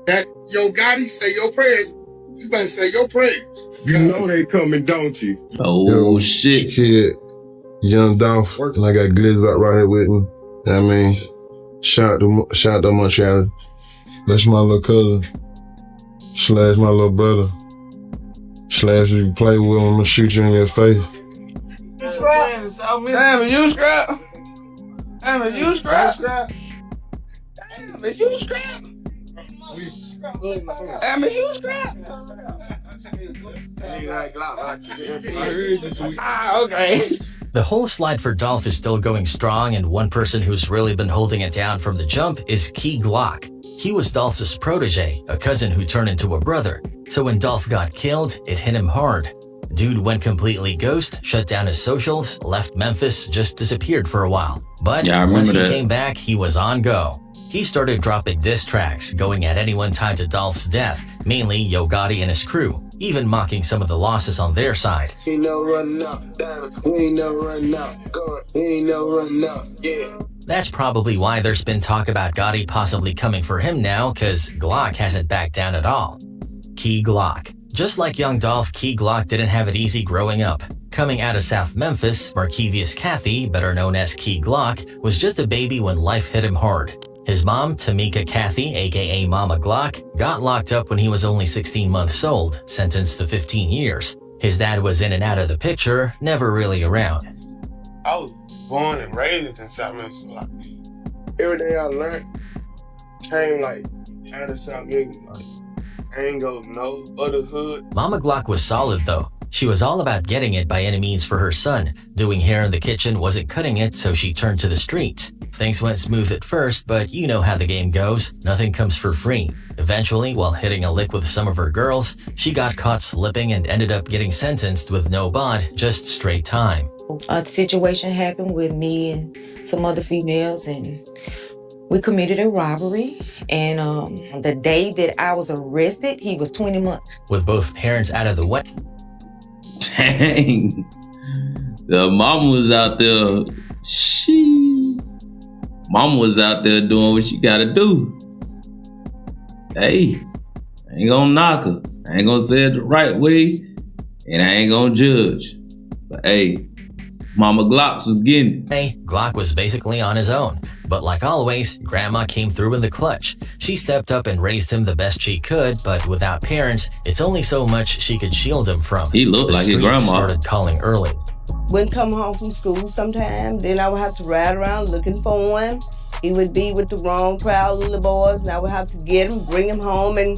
That yo Gotti, say your prayers. You better say your prayers. You know they coming, don't you? Oh shit. Shit. Young Dolph, and I got Glizz right here with me. I mean, shout out to Montreal. That's my little cousin. Slash my little brother. Slash you play with him, I'm gonna shoot you in your face. You scrap? Damn, is you scrap? Damn, is you scrap? Damn, is you scrap? Damn, is you scrap? Okay. The whole slide for Dolph is still going strong, and one person who's really been holding it down from the jump is Key Glock. He was Dolph's protege, a cousin who turned into a brother. So when Dolph got killed, it hit him hard. Dude went completely ghost, shut down his socials, left Memphis, just disappeared for a while. But once he came back, he was on go. He started dropping diss tracks, going at anyone tied to Dolph's death, mainly Yo Gotti and his crew, even mocking some of the losses on their side. Ain't no run up, we ain't no run up, ain't no run up, yeah. That's probably why there's been talk about Gotti possibly coming for him now, cause Glock hasn't backed down at all. Key Glock. Just like Young Dolph, Key Glock didn't have it easy growing up. Coming out of South Memphis, Markevious Cathy, better known as Key Glock, was just a baby when life hit him hard. His mom, Tamika Cathy, aka Mama Glock, got locked up when he was only 16 months old, sentenced to 15 years. His dad was in and out of the picture, never really around. I was born and raised in South Memphis. Like, everything I learned came like out of South Memphis. Like, I ain't go no other hood. Mama Glock was solid though. She was all about getting it by any means for her son. Doing hair in the kitchen wasn't cutting it, so she turned to the streets. Things went smooth at first, but you know how the game goes. Nothing comes for free. Eventually, while hitting a lick with some of her girls, she got caught slipping and ended up getting sentenced with no bond, just straight time. A situation happened with me and some other females, and we committed a robbery. And the day that I was arrested, he was 20 months. With both parents out of the way. Dang. The mom was out there. Mama was out there doing what she gotta do. Hey, I ain't gonna knock her. I ain't gonna say it the right way, and I ain't gonna judge. But hey, Mama Glocks was getting it. Hey, Glock was basically on his own. But like always, Grandma came through in the clutch. She stepped up and raised him the best she could, but without parents, it's only so much she could shield him from. He looked like his grandma. Started calling early. Wouldn't come home from school sometime. Then I would have to ride around looking for him. He would be with the wrong crowd of little boys, and I would have to get him, bring him home, and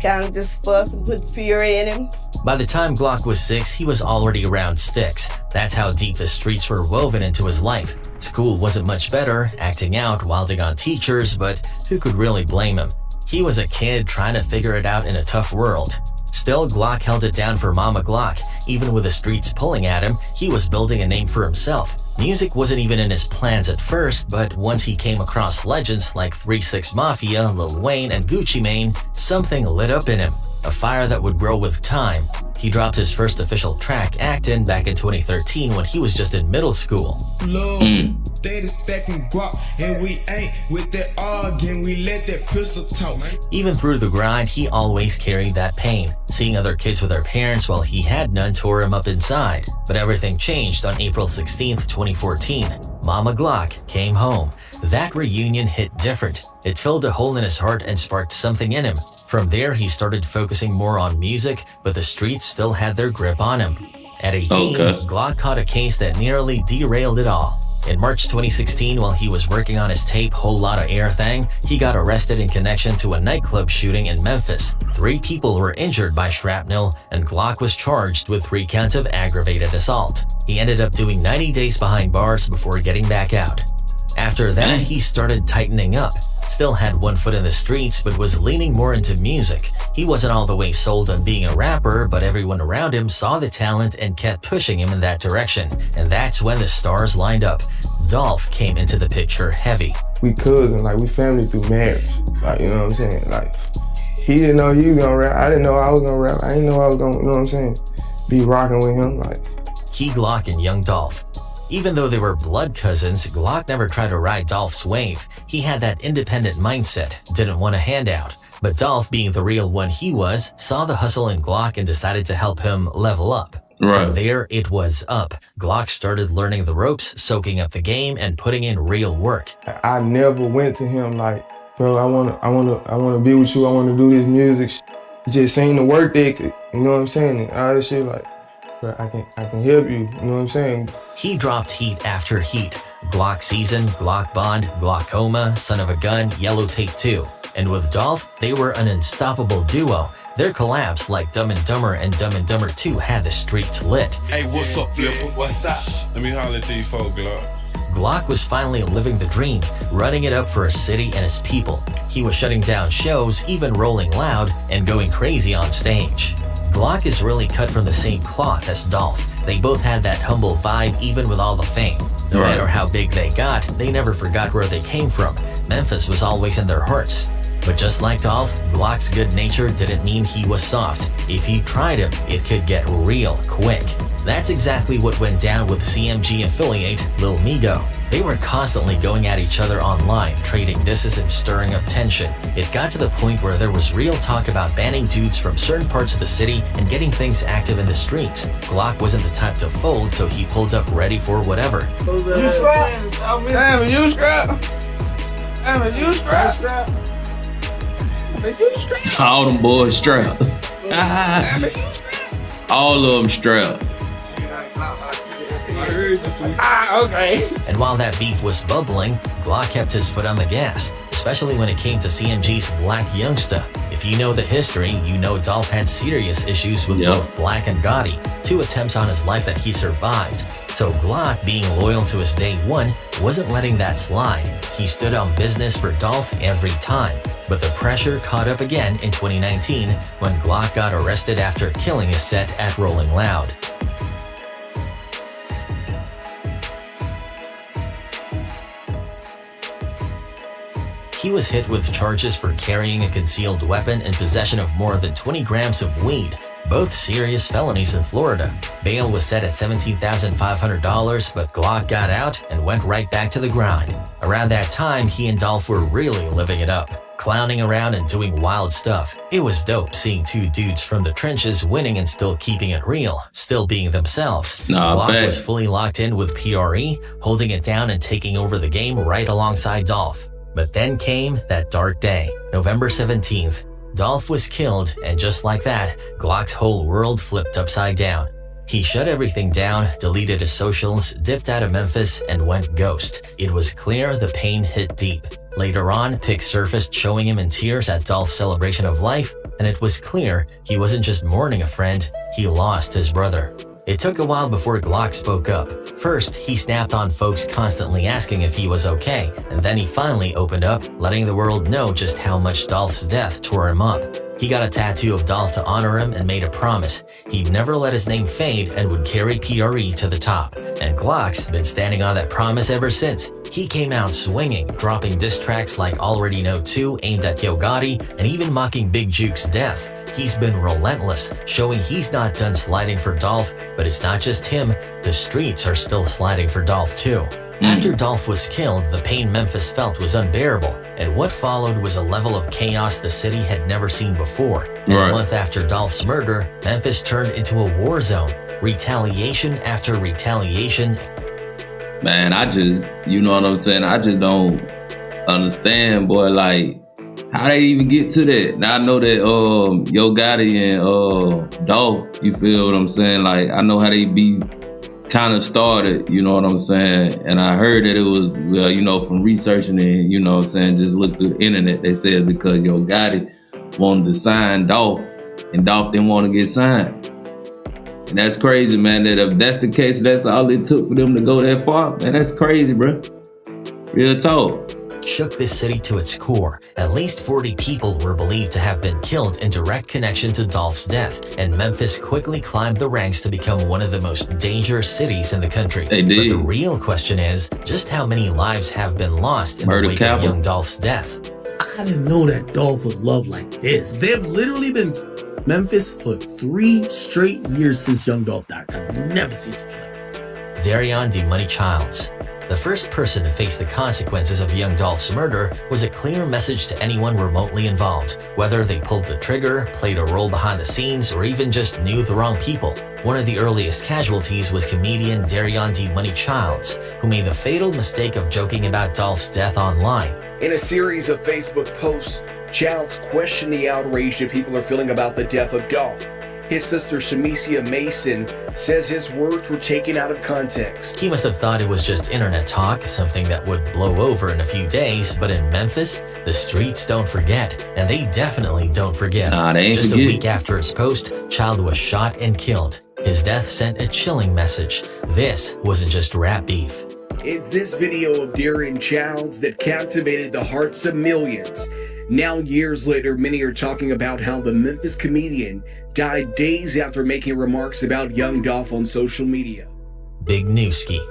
kind of just fuss and put fear in him. By the time Glock was 6, he was already around sticks. That's how deep the streets were woven into his life. School wasn't much better, acting out, wilding on teachers, but who could really blame him? He was a kid trying to figure it out in a tough world. Still, Glock held it down for Mama Glock. Even with the streets pulling at him, he was building a name for himself. Music wasn't even in his plans at first, but once he came across legends like 3-6 Mafia, Lil Wayne, and Gucci Mane, something lit up in him. A fire that would grow with time. He dropped his first official track, Actin', back in 2013 when he was just in middle school. They the stacking guap, and we ain't with that arguing, we let that pistol talk. Even through the grind, he always carried that pain. Seeing other kids with their parents while he had none tore him up inside. But everything changed on April 16th, 2014. Mama Glock came home. That reunion hit different. It filled a hole in his heart and sparked something in him. From there, he started focusing more on music, but the streets still had their grip on him. At 18, Glock caught a case that nearly derailed it all. In March 2016, while he was working on his tape Whole Lotta Air Thing, he got arrested in connection to a nightclub shooting in Memphis. 3 people were injured by shrapnel, and Glock was charged with 3 counts of aggravated assault. He ended up doing 90 days behind bars before getting back out. After that, he started tightening up. Still had one foot in the streets, but was leaning more into music. He wasn't all the way sold on being a rapper, but everyone around him saw the talent and kept pushing him in that direction. And that's when the stars lined up. Dolph came into the picture heavy. We cousins, like we family through marriage. Like, you know what I'm saying? Like, he didn't know he was gonna rap. I didn't know I was gonna rap. I didn't know I was gonna, you know what I'm saying, be rocking with him. Like, Key Glock and Young Dolph. Even though they were blood cousins, Glock never tried to ride Dolph's wave. He had that independent mindset, didn't want a handout. But Dolph, being the real one he was, saw the hustle in Glock and decided to help him level up. Right. From there, it was up. Glock started learning the ropes, soaking up the game, and putting in real work. I never went to him like, bro, I wanna be with you. I wanna do this music. Just seen the work ethic, you know what I'm saying? And all this shit, like, bro, I can help you. You know what I'm saying? He dropped heat after heat. Glock Season, Glock Bond, Glaucoma, Son of a Gun, Yellow Tape 2. And with Dolph, they were an unstoppable duo. Their collabs like Dumb and Dumber and Dumb and Dumber 2 had the streets lit. Hey, what's up, Flipper? What's up? Let me holler at these folks, Glock. Glock was finally living the dream, running it up for his city and his people. He was shutting down shows, even rolling loud, and going crazy on stage. Glock is really cut from the same cloth as Dolph. They both had that humble vibe even with all the fame. No matter how big they got, they never forgot where they came from. Memphis was always in their hearts. But just like Dolph, Glock's good nature didn't mean he was soft. If he tried him, it could get real quick. That's exactly what went down with CMG affiliate Lil Migo. They were constantly going at each other online, trading disses and stirring up tension. It got to the point where there was real talk about banning dudes from certain parts of the city and getting things active in the streets. Glock wasn't the type to fold, so he pulled up ready for whatever. You scrap? Damn, you scrap? Damn, you scrap? All them boys strapped. All of them strapped. Okay. And while that beef was bubbling, Glock kept his foot on the gas, especially when it came to CMG's Black Youngsta. If you know the history, you know Dolph had serious issues with both Black and Gotti, 2 attempts on his life that he survived. So Glock, being loyal to his day one, wasn't letting that slide. He stood on business for Dolph every time. But the pressure caught up again in 2019 when Glock got arrested after killing his set at Rolling Loud. He was hit with charges for carrying a concealed weapon and possession of more than 20 grams of weed, both serious felonies in Florida. Bail was set at $17,500, but Glock got out and went right back to the grind. Around that time, he and Dolph were really living it up, clowning around and doing wild stuff. It was dope seeing 2 dudes from the trenches winning and still keeping it real, still being themselves. Glock was fully locked in with PRE, holding it down and taking over the game right alongside Dolph. But then came that dark day, November 17th. Dolph was killed, and just like that, Glock's whole world flipped upside down. He shut everything down, deleted his socials, dipped out of Memphis, and went ghost. It was clear the pain hit deep. Later on, pics surfaced showing him in tears at Dolph's celebration of life, and it was clear he wasn't just mourning a friend, he lost his brother. It took a while before Glock spoke up. First, he snapped on folks constantly asking if he was okay, and then he finally opened up, letting the world know just how much Dolph's death tore him up. He got a tattoo of Dolph to honor him and made a promise. He'd never let his name fade and would carry PRE to the top. And Glock's been standing on that promise ever since. He came out swinging, dropping diss tracks like Already Know 2 aimed at Yo Gotti, and even mocking Big Juke's death. He's been relentless, showing he's not done sliding for Dolph, but it's not just him, the streets are still sliding for Dolph too. After Dolph was killed, the pain Memphis felt was unbearable, and what followed was a level of chaos the city had never seen before. A month after Dolph's murder, Memphis turned into a war zone, retaliation after retaliation. Man, you know what I'm saying? I just don't understand, boy, like, how they even get to that. Now I know that Yo Gotti and Dolph, you feel what I'm saying? Like, I know how they be kind of started, you know what I'm saying? And I heard that it was, well, you know, from researching it, you know what I'm saying, just look through the internet, they said because Yo Gotti wanted to sign Dolph, and Dolph didn't want to get signed. And that's crazy, man, that if that's the case, that's all it took for them to go that far. Man, that's crazy, bro. Real talk. Shook this city to its core. At least 40 people were believed to have been killed in direct connection to Dolph's death, and Memphis quickly climbed the ranks to become one of the most dangerous cities in the country. They did. But the real question is, just how many lives have been lost in the wake of Young Dolph's death? I didn't know that Dolph was loved like this. They've literally been Memphis for 3 straight years since Young Dolph died. I've never seen something like this. Darion D. Money Childs. The first person to face the consequences of Young Dolph's murder was a clear message to anyone remotely involved, whether they pulled the trigger, played a role behind the scenes, or even just knew the wrong people. One of the earliest casualties was comedian Darion D. Money Childs, who made the fatal mistake of joking about Dolph's death online. In a series of Facebook posts, Childs questioned the outrage that people are feeling about the death of Dolph. His sister Shamicia Mason says his words were taken out of context. He must have thought it was just internet talk, something that would blow over in a few days, but in Memphis, the streets don't forget, and they definitely don't forget. They ain't Just forget. a week after his post, Child was shot and killed. His death sent a chilling message. This wasn't just rap beef. It's this video of Darion Childs that captivated the hearts of millions. Now, years later, many are talking about how the Memphis comedian died days after making remarks about Young Dolph on social media. Big Nuski.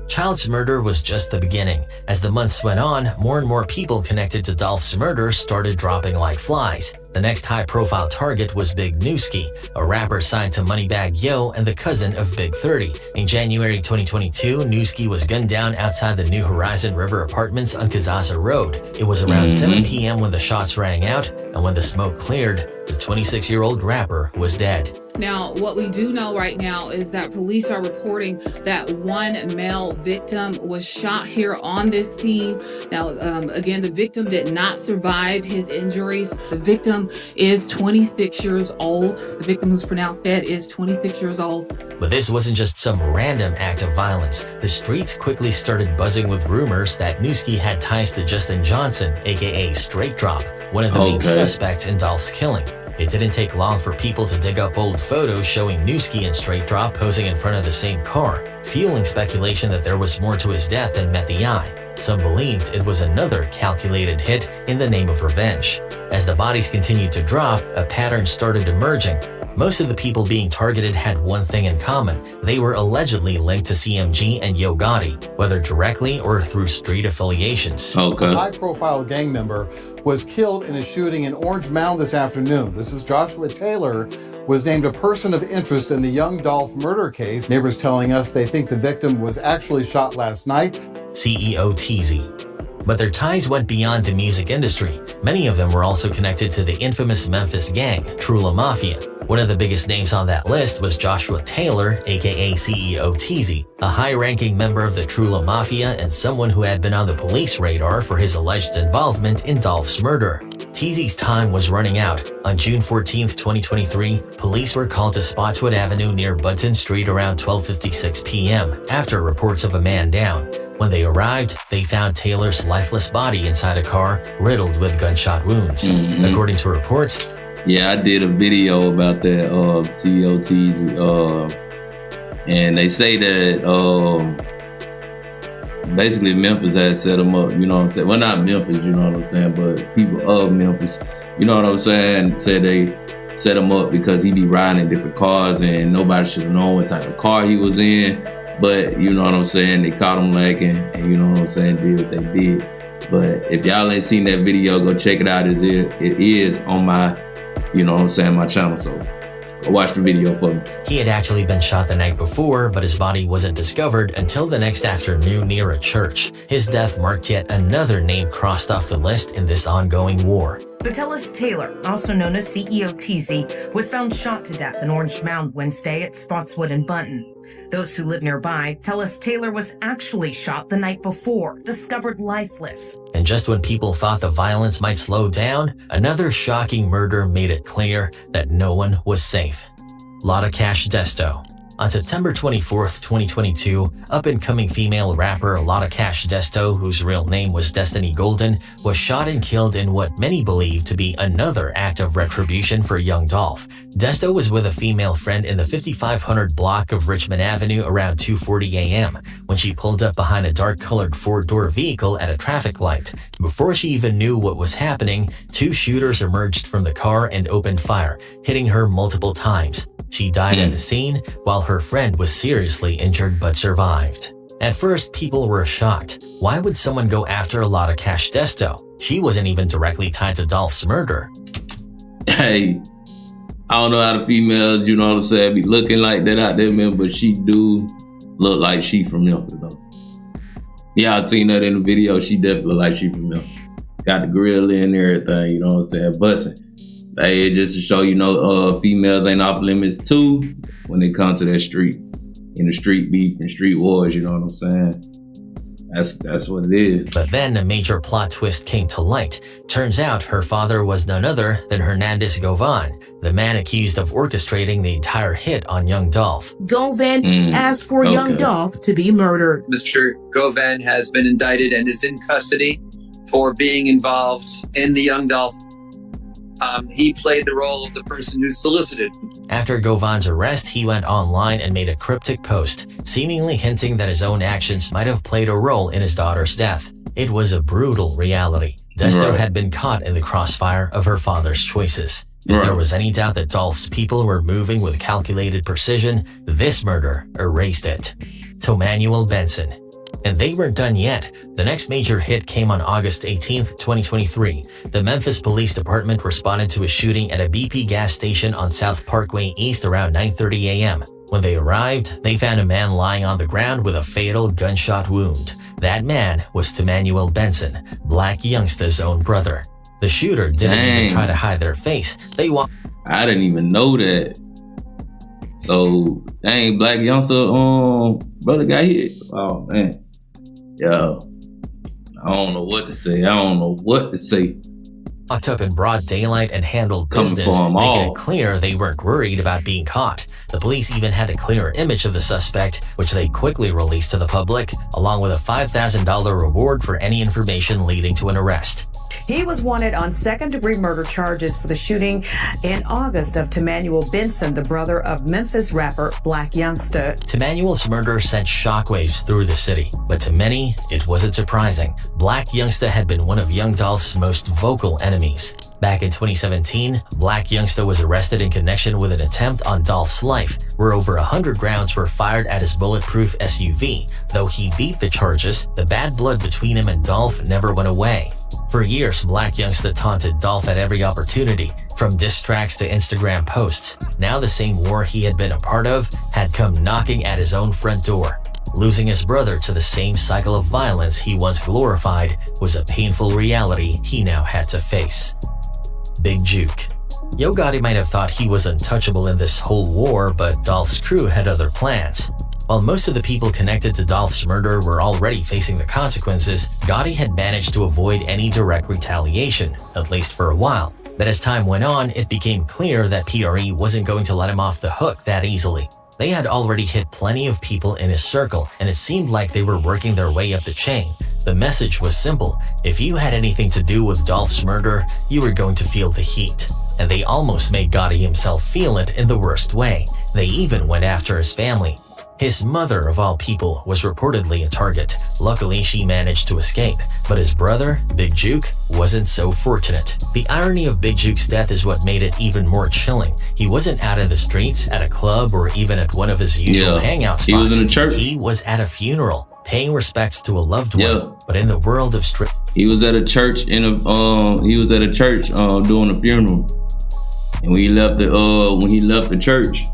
Child's murder was just the beginning. As the months went on, more and more people connected to Dolph's murder started dropping like flies. The next high-profile target was Big Nuski, a rapper signed to Moneybagg Yo and the cousin of Big 30. In January 2022, Nuski was gunned down outside the New Horizon River Apartments on Kazasa Road. It was around 7 p.m. when the shots rang out, and when the smoke cleared, the 26-year-old rapper was dead. Now, what we do know right now is that police are reporting that one male victim was shot here on this scene. Now, again, the victim did not survive his injuries. The victim is 26 years old. The victim who's pronounced dead is 26 years old. But this wasn't just some random act of violence. The streets quickly started buzzing with rumors that Nuski had ties to Justin Johnson, aka Straight Drop, one of the main suspects in Dolph's killing. It didn't take long for people to dig up old photos showing Nuski and Straight Drop posing in front of the same car, fueling speculation that there was more to his death than met the eye. Some believed it was another calculated hit in the name of revenge. As the bodies continued to drop, a pattern started emerging. Most of the people being targeted had one thing in common. They were allegedly linked to CMG and Yo Gotti, whether directly or through street affiliations. A high-profile gang member was killed in a shooting in Orange Mound this afternoon. This is Joshua Taylor, was named a person of interest in the Young Dolph murder case. Neighbors telling us they think the victim was actually shot last night. CEO TZ. But their ties went beyond the music industry. Many of them were also connected to the infamous Memphis gang, Trulla Mafia. One of the biggest names on that list was Joshua Taylor, aka CEO TZ, a high-ranking member of the Trulla Mafia and someone who had been on the police radar for his alleged involvement in Dolph's murder. TZ's time was running out. On June 14, 2023, police were called to Spotswood Avenue near Bunton Street around 12:56 p.m. after reports of a man down. When they arrived, they found Taylor's lifeless body inside a car riddled with gunshot wounds. According to reports, I did a video about that COTs, and they say that basically Memphis had set them up, you know what I'm saying? Well, not Memphis, you know what I'm saying, but people of Memphis, you know what I'm saying, said they set him up because he be riding in different cars and nobody should have known what type of car he was in. But you know what I'm saying, they caught him lacking, and you know what I'm saying, did what they did. But if y'all ain't seen that video, go check it out. It is on my, you know what I'm saying, my channel. So go watch the video for me. He had actually been shot the night before, but his body wasn't discovered until the next afternoon near a church. His death marked yet another name crossed off the list in this ongoing war. Vitalis Taylor, also known as CEO TZ, was found shot to death in Orange Mound Wednesday at Spotswood and Bunton. Those who live nearby tell us Taylor was actually shot the night before, discovered lifeless. And just when people thought the violence might slow down, another shocking murder made it clear that no one was safe. Lotta Cash Desto. On September 24th, 2022, up-and-coming female rapper Lotta Cash Desto, whose real name was Destiny Golden, was shot and killed in what many believe to be another act of retribution for Young Dolph. Desto was with a female friend in the 5500 block of Richmond Avenue around 2:40 a.m. when she pulled up behind a dark-colored four-door vehicle at a traffic light. Before she even knew what was happening, two shooters emerged from the car and opened fire, hitting her multiple times. She died at the scene, while her friend was seriously injured but survived. At first, people were shocked. Why would someone go after Lotta Cash Desto? She wasn't even directly tied to Dolph's murder. Hey, I don't know how the females, you know what I'm saying, be looking like that out there, man, but she do look like she from Memphis, though. Yeah, I seen that in the video. She definitely look like she from Memphis. Got the grill in and everything, you know what I'm saying? Bussin'. Hey, just to show females ain't off limits too when they come to that street. In the street beef and street wars, you know what I'm saying? That's what it is. But then a major plot twist came to light. Turns out her father was none other than Hernandez Govan, the man accused of orchestrating the entire hit on Young Dolph. Govan asked for Young Dolph to be murdered. Mr. Govan has been indicted and is in custody for being involved in the Young Dolph. He played the role of the person who solicited. After Govan's arrest, he went online and made a cryptic post, seemingly hinting that his own actions might have played a role in his daughter's death. It was a brutal reality. Desto had been caught in the crossfire of her father's choices. If there was any doubt that Dolph's people were moving with calculated precision, this murder erased it. Tomanuel Benson. And they weren't done yet. The next major hit came on August 18th, 2023. The Memphis Police Department responded to a shooting at a BP gas station on South Parkway East around 9:30 a.m. When they arrived, they found a man lying on the ground with a fatal gunshot wound. That man was Tomanuel Benson, Black Youngsta's own brother. The shooter didn't even try to hide their face. I didn't even know that. So, dang, Black Youngsta, brother got hit. Oh, man. Yo, I don't know what to say. Locked up in broad daylight and handled business, making it clear they weren't worried about being caught. The police even had a clear image of the suspect, which they quickly released to the public, along with a $5,000 reward for any information leading to an arrest. He was wanted on second-degree murder charges for the shooting in August of Tomanuel Benson, the brother of Memphis rapper Black Youngsta. Tomanuel's murder sent shockwaves through the city, but to many, it wasn't surprising. Black Youngsta had been one of Young Dolph's most vocal enemies. Back in 2017, Black Youngsta was arrested in connection with an attempt on Dolph's life, where over 100 rounds were fired at his bulletproof SUV. Though he beat the charges, the bad blood between him and Dolph never went away. For years, Black Youngsta taunted Dolph at every opportunity, from diss tracks to Instagram posts. Now the same war he had been a part of had come knocking at his own front door. Losing his brother to the same cycle of violence he once glorified was a painful reality he now had to face. Big Jook. Yo Gotti might have thought he was untouchable in this whole war, but Dolph's crew had other plans. While most of the people connected to Dolph's murder were already facing the consequences, Gotti had managed to avoid any direct retaliation, at least for a while. But as time went on, it became clear that PRE wasn't going to let him off the hook that easily. They had already hit plenty of people in his circle, and it seemed like they were working their way up the chain. The message was simple: if you had anything to do with Dolph's murder, you were going to feel the heat. And they almost made Gotti himself feel it in the worst way. They even went after his family. His mother, of all people, was reportedly a target. Luckily, she managed to escape. But his brother, Big Jook, wasn't so fortunate. The irony of Big Jook's death is what made it even more chilling. He wasn't out in the streets, at a club, or even at one of his usual hangout spots. He was in a church. He was at a funeral, paying respects to a loved one. But in the world of he was at a church doing a funeral. And when he left the church,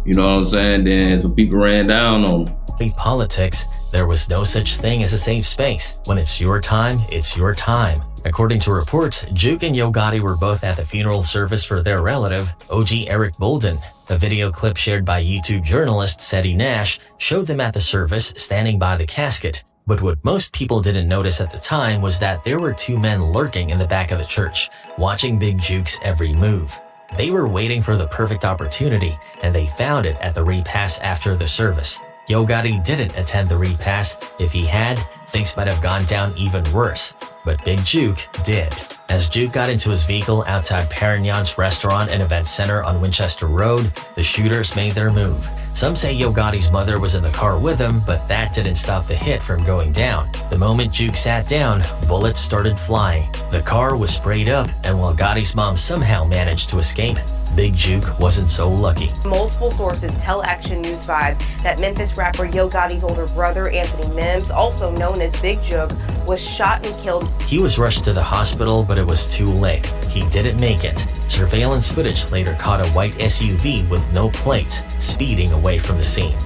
you know what I'm saying? Then some people ran down on him. Politics, there was no such thing as a safe space. When it's your time, it's your time. According to reports, Jook and Yo Gotti were both at the funeral service for their relative, OG Eric Bolden. A video clip shared by YouTube journalist Seti Nash showed them at the service standing by the casket. But what most people didn't notice at the time was that there were two men lurking in the back of the church, watching Big Jook's every move. They were waiting for the perfect opportunity, and they found it at the repast after the service. Yo Gotti didn't attend the repass. If he had, things might have gone down even worse. But Big Jook did. As Jook got into his vehicle outside Perignon's restaurant and event center on Winchester Road, the shooters made their move. Some say Yo Gotti's mother was in the car with him, but that didn't stop the hit from going down. The moment Jook sat down, bullets started flying. The car was sprayed up, and while Gotti's mom somehow managed to escape, Big Jook wasn't so lucky. Multiple sources tell Action News 5 that Memphis rapper Yo Gotti's older brother, Anthony Mims, also known as Big Jook, was shot and killed. He was rushed to the hospital, but it was too late. He didn't make it. Surveillance footage later caught a white SUV with no plates speeding away from the scene.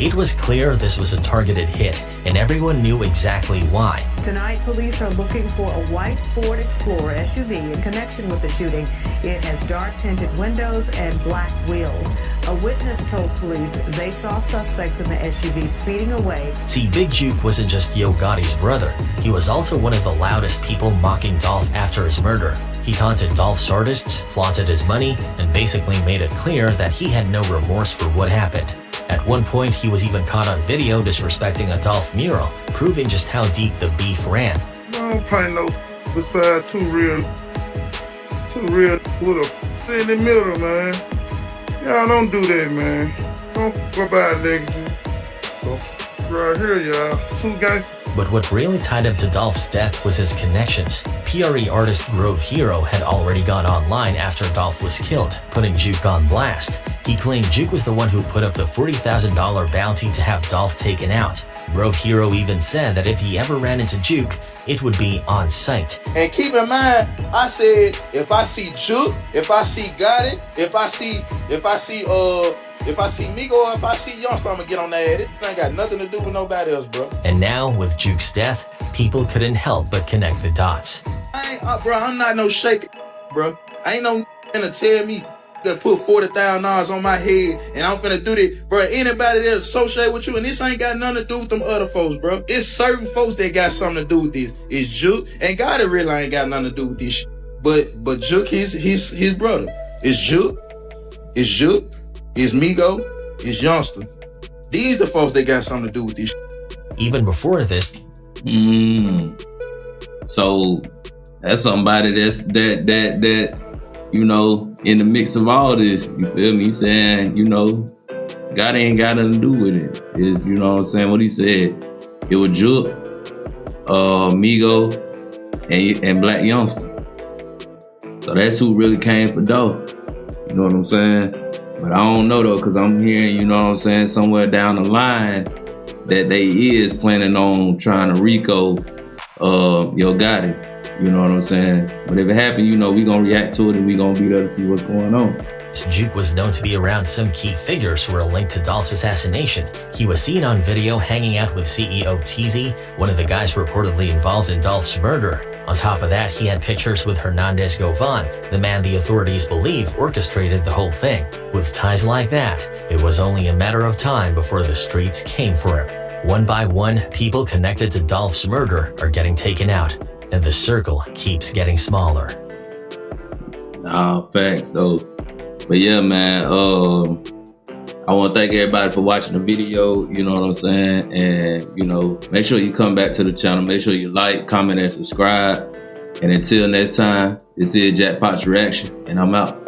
It was clear this was a targeted hit, and everyone knew exactly why. Tonight, police are looking for a white Ford Explorer SUV in connection with the shooting. It has dark tinted windows and black wheels. A witness told police they saw suspects in the SUV speeding away. See, Big Jook wasn't just Yo Gotti's brother. He was also one of the loudest people mocking Dolph after his murder. He taunted Dolph's artists, flaunted his money, and basically made it clear that he had no remorse for what happened. At one point, he was even caught on video disrespecting a Dolph mural, proving just how deep the beef ran. I don't paint no beside two real with a in the middle, man. Y'all don't do that, man. Don't go by legacy. So, right here, y'all, two guys. But what really tied him to Dolph's death was his connections. PRE artist Grove Hero had already gone online after Dolph was killed, putting Jook on blast. He claimed Jook was the one who put up the $40,000 bounty to have Dolph taken out. Grove Hero even said that if he ever ran into Jook, it would be on sight. And keep in mind, I said, if I see Jook, if I see Gotti, if I see Migo, or if I see Youngsta, I'ma get on that. It ain't got nothing to do with nobody else, bro. And now, with Jook's death, people couldn't help but connect the dots. Bro, I'm not no shaker, bro. I ain't no to tell me to put $40,000 on my head and I'm finna do this, bro. Anybody that associate with you, and this ain't got nothing to do with them other folks, bro. It's certain folks that got something to do with this. It's Jook, and Gotti really ain't got nothing to do with this shit. But Jook, his brother. It's Jook, it's Migo, it's Youngsta. These the folks that got something to do with this shit. Even before this. So that's somebody that you know, in the mix of all this, you feel me? Saying, you know, God ain't got nothing to do with it. Is, you know what I'm saying? What he said. It was Jook, Migo, and Black Youngsta. So that's who really came for Dolph. You know what I'm saying? But I don't know though, because I'm hearing, you know what I'm saying, somewhere down the line that they is planning on trying to RICO Yo Gotti. You know what I'm saying? But if it happens, you know, we gonna react to it and we gonna be there to see what's going on. Jook was known to be around some key figures who were linked to Dolph's assassination. He was seen on video hanging out with CEO TZ, one of the guys reportedly involved in Dolph's murder. On top of that, he had pictures with Hernandez Govan, the man the authorities believe orchestrated the whole thing. With ties like that, it was only a matter of time before the streets came for him. One by one, people connected to Dolph's murder are getting taken out, and the circle keeps getting smaller. Nah, facts though. But yeah, man, I want to thank everybody for watching the video, you know what I'm saying? And, you know, make sure you come back to the channel. Make sure you like, comment, and subscribe. And until next time, this is Jackpot's Reaction, and I'm out.